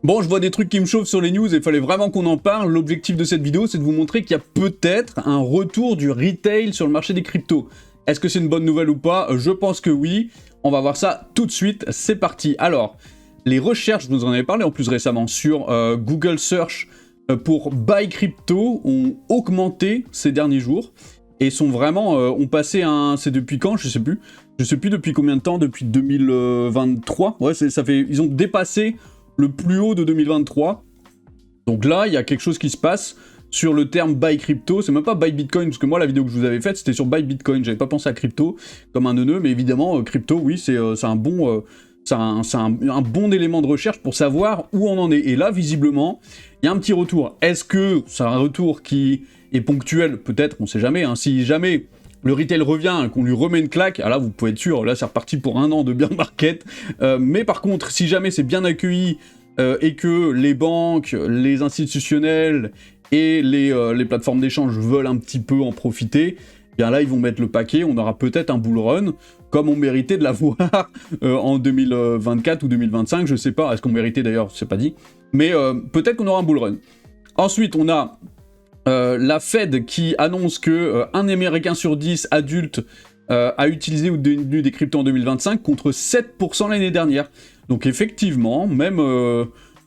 Bon, je vois des trucs qui me chauffent sur les news et il fallait vraiment qu'on en parle. L'objectif de cette vidéo, c'est de vous montrer qu'il y a peut-être un retour du retail sur le marché des cryptos. Est-ce que c'est une bonne nouvelle ou pas? Je pense que oui. On va voir ça tout de suite. C'est parti. Alors, les recherches, je vous en avais parlé en plus récemment, sur Google Search pour Buy Crypto ont augmenté ces derniers jours et sont vraiment, ont passé un... C'est depuis quand? Je sais plus. Je sais plus depuis combien de temps, depuis 2023. Ouais, ça fait... Ils ont dépassé le plus haut de 2023. Donc là, il y a quelque chose qui se passe sur le terme Buy Crypto. C'est même pas Buy Bitcoin, parce que moi, la vidéo que je vous avais faite, c'était sur Buy Bitcoin. J'avais pas pensé à crypto comme un neuneu, mais évidemment, crypto, oui, c'est un bon... c'est un bon élément de recherche pour savoir où on en est. Et là, visiblement, il y a un petit retour. Est-ce que c'est un retour qui est ponctuel? Peut-être, on sait jamais. Hein. Si jamais le retail revient, qu'on lui remet une claque, ah là, vous pouvez être sûr, là, c'est reparti pour un an de bear market. Mais par contre, si jamais c'est bien accueilli et que les banques, les institutionnels et les plateformes d'échange veulent un petit peu en profiter, bien là, ils vont mettre le paquet, on aura peut-être un bull run, comme on méritait de l'avoir en 2024 ou 2025, je sais pas, est-ce qu'on méritait d'ailleurs, c'est pas dit, mais peut-être qu'on aura un bull run. Ensuite, on a la Fed qui annonce que un Américain sur 10 adultes a utilisé ou détenu des cryptos en 2025 contre 7% l'année dernière. Donc effectivement, même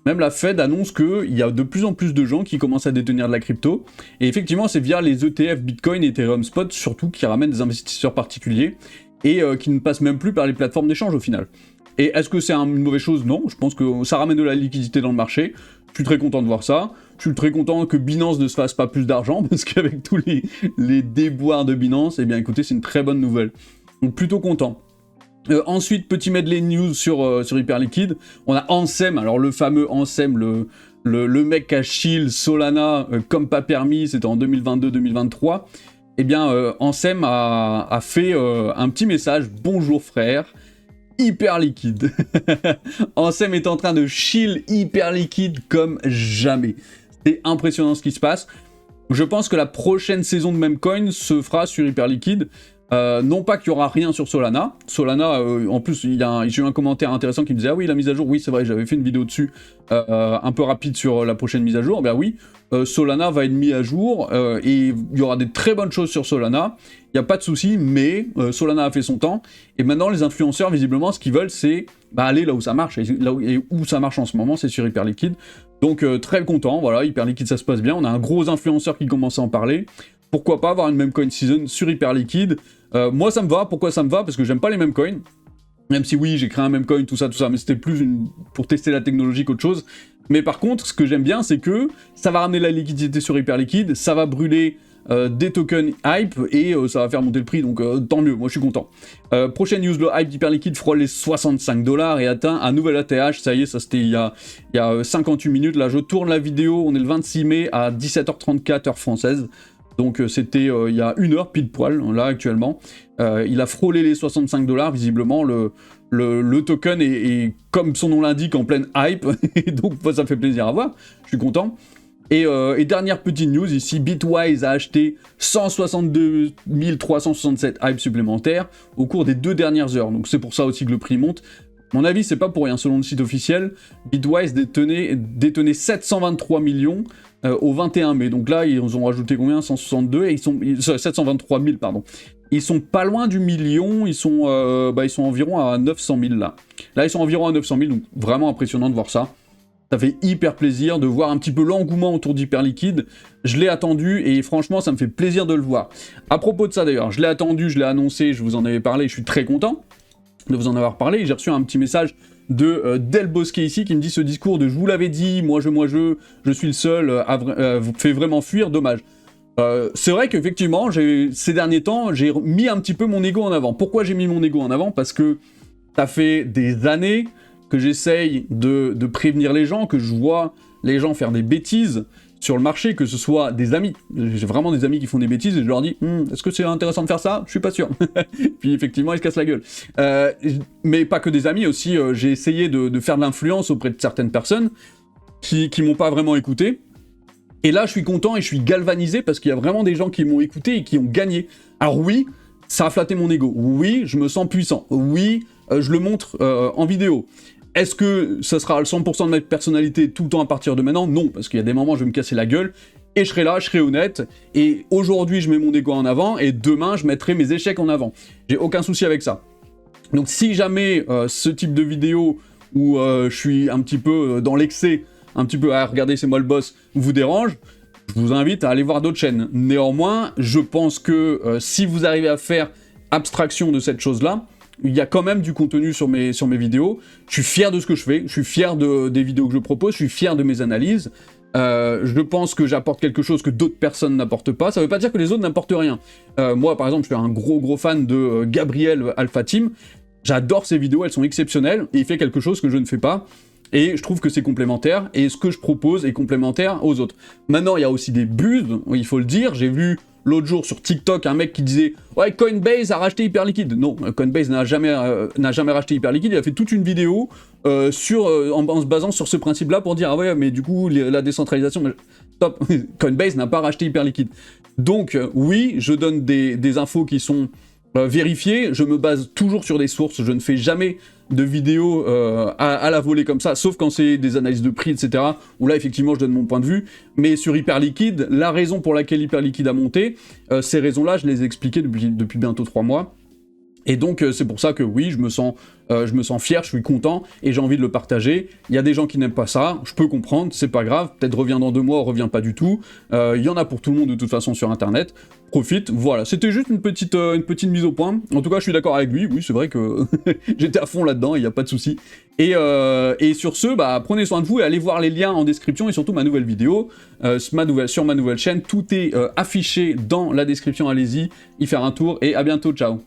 la Fed annonce qu'il y a de plus en plus de gens qui commencent à détenir de la crypto. Et effectivement, c'est via les ETF Bitcoin et Ethereum Spot surtout qui ramènent des investisseurs particuliers et qui ne passent même plus par les plateformes d'échange au final. Et est-ce que c'est une mauvaise chose? Non, je pense que ça ramène de la liquidité dans le marché. Je suis très content de voir ça. Je suis très content que Binance ne se fasse pas plus d'argent, parce qu'avec tous les déboires de Binance, eh bien écoutez, c'est une très bonne nouvelle. Donc plutôt content. Ensuite, petit medley news sur Hyperliquid. On a Ansem, alors le fameux Ansem, le mec qui a shield Solana comme pas permis, c'était en 2022-2023. Eh bien, Ansem a fait un petit message, bonjour frère. Hyperliquid. Ansem est en train de chill Hyperliquid comme jamais. C'est impressionnant ce qui se passe. Je pense que la prochaine saison de Memecoin se fera sur Hyperliquid. Non pas qu'il y aura rien sur Solana. Solana, en plus, j'ai eu un commentaire intéressant qui me disait « Ah oui, la mise à jour, oui, c'est vrai, j'avais fait une vidéo dessus, un peu rapide sur la prochaine mise à jour. » Ben oui, Solana va être mis à jour, et il y aura des très bonnes choses sur Solana. Il n'y a pas de souci, mais Solana a fait son temps, et maintenant, les influenceurs, visiblement, ce qu'ils veulent, c'est aller là où ça marche, et où ça marche en ce moment, c'est sur Hyperliquid. Donc, très content, voilà, Hyperliquid, ça se passe bien. On a un gros influenceur qui commence à en parler. Pourquoi pas avoir une Memecoin Season sur Hyperliquid? Moi ça me va, pourquoi ça me va? Parce que j'aime pas les Memecoins. Même si oui, j'ai créé un Memecoin, tout ça, mais c'était plus pour tester la technologie qu'autre chose. Mais par contre, ce que j'aime bien, c'est que ça va ramener la liquidité sur Hyperliquid, ça va brûler des tokens hype, et ça va faire monter le prix, donc tant mieux, moi je suis content. Prochaine news, le hype d'Hyperliquid frôle les $65 et atteint un nouvel ATH, ça y est, ça c'était il y a 58 minutes, là je tourne la vidéo, on est le 26 mai à 17h34 heure française. Donc c'était il y a une heure pile poil, là actuellement. Il a frôlé les $65, visiblement. Le token est, comme son nom l'indique, en pleine hype. Et donc ça fait plaisir à voir, je suis content. Et dernière petite news ici, Bitwise a acheté 162 367 hype supplémentaires au cours des 2 dernières heures. Donc c'est pour ça aussi que le prix monte. À mon avis, c'est pas pour rien, selon le site officiel, Bitwise détenait 723 millions au 21 mai. Donc là, ils ont rajouté combien? 162, et 723 000, pardon. Ils sont pas loin du million, ils sont environ à 900 000 là. Là, ils sont environ à 900 000, donc vraiment impressionnant de voir ça. Ça fait hyper plaisir de voir un petit peu l'engouement autour d'Hyperliquid. Je l'ai attendu et franchement, ça me fait plaisir de le voir. À propos de ça d'ailleurs, je l'ai attendu, je l'ai annoncé, je vous en avais parlé, je suis très content de vous en avoir parlé. J'ai reçu un petit message de Del Bosque ici qui me dit: ce discours de je vous l'avais dit, moi je suis le seul, vous fait vraiment fuir, dommage. C'est vrai qu'effectivement, ces derniers temps, j'ai mis un petit peu mon ego en avant. Pourquoi j'ai mis mon ego en avant? Parce que ça fait des années que j'essaye de prévenir les gens, que je vois les gens faire des bêtises sur le marché, que ce soit des amis. J'ai vraiment des amis qui font des bêtises et je leur dis est-ce que c'est intéressant de faire ça? Je suis pas sûr. Puis effectivement, ils se cassent la gueule. Mais pas que des amis aussi, j'ai essayé de faire de l'influence auprès de certaines personnes qui m'ont pas vraiment écouté. Et là, je suis content et je suis galvanisé parce qu'il y a vraiment des gens qui m'ont écouté et qui ont gagné. Alors oui, ça a flatté mon ego. Oui, je me sens puissant. Oui, je le montre en vidéo. Est-ce que ça sera le 100% de ma personnalité tout le temps à partir de maintenant? Non, parce qu'il y a des moments où je vais me casser la gueule, et je serai là, je serai honnête, et aujourd'hui je mets mon ego en avant, et demain je mettrai mes échecs en avant. J'ai aucun souci avec ça. Donc si jamais ce type de vidéo où je suis un petit peu dans l'excès, un petit peu à regarder c'est moi le boss, vous dérange, je vous invite à aller voir d'autres chaînes. Néanmoins, je pense que si vous arrivez à faire abstraction de cette chose-là, il y a quand même du contenu sur mes vidéos. Je suis fier de ce que je fais, je suis fier des vidéos que je propose, je suis fier de mes analyses. Je pense que j'apporte quelque chose que d'autres personnes n'apportent pas. Ça veut pas dire que les autres n'apportent rien. Moi, par exemple, je suis un gros fan de Gabriel Alpha Team. J'adore ses vidéos, elles sont exceptionnelles, et il fait quelque chose que je ne fais pas. Et je trouve que c'est complémentaire, et ce que je propose est complémentaire aux autres. Maintenant, il y a aussi des buses, il faut le dire. J'ai vu l'autre jour sur TikTok un mec qui disait « Ouais, Coinbase a racheté Hyperliquid ». Non, Coinbase n'a jamais racheté Hyperliquid. Il a fait toute une vidéo en se basant sur ce principe-là pour dire « Ah ouais, mais du coup, la décentralisation... » Stop, Coinbase n'a pas racheté Hyperliquid. Donc, oui, je donne des infos qui sont vérifiées. Je me base toujours sur des sources. Je ne fais jamais de vidéos à la volée comme ça, sauf quand c'est des analyses de prix, etc., où là, effectivement, je donne mon point de vue. Mais sur Hyperliquid, la raison pour laquelle Hyperliquid a monté, ces raisons-là, je les ai expliquées depuis bientôt 3 mois. Et donc, c'est pour ça que oui, je me sens fier, je suis content, et j'ai envie de le partager. Il y a des gens qui n'aiment pas ça, je peux comprendre, c'est pas grave, peut-être revient dans 2 mois, revient pas du tout. Il y en a pour tout le monde de toute façon sur Internet. Profite, voilà, c'était juste une petite mise au point. En tout cas, je suis d'accord avec lui, oui, c'est vrai que j'étais à fond là-dedans, il n'y a pas de souci. Et sur ce, bah, prenez soin de vous et allez voir les liens en description, et surtout ma nouvelle vidéo, sur ma nouvelle chaîne, tout est affiché dans la description, allez-y, y faire un tour, et à bientôt, ciao.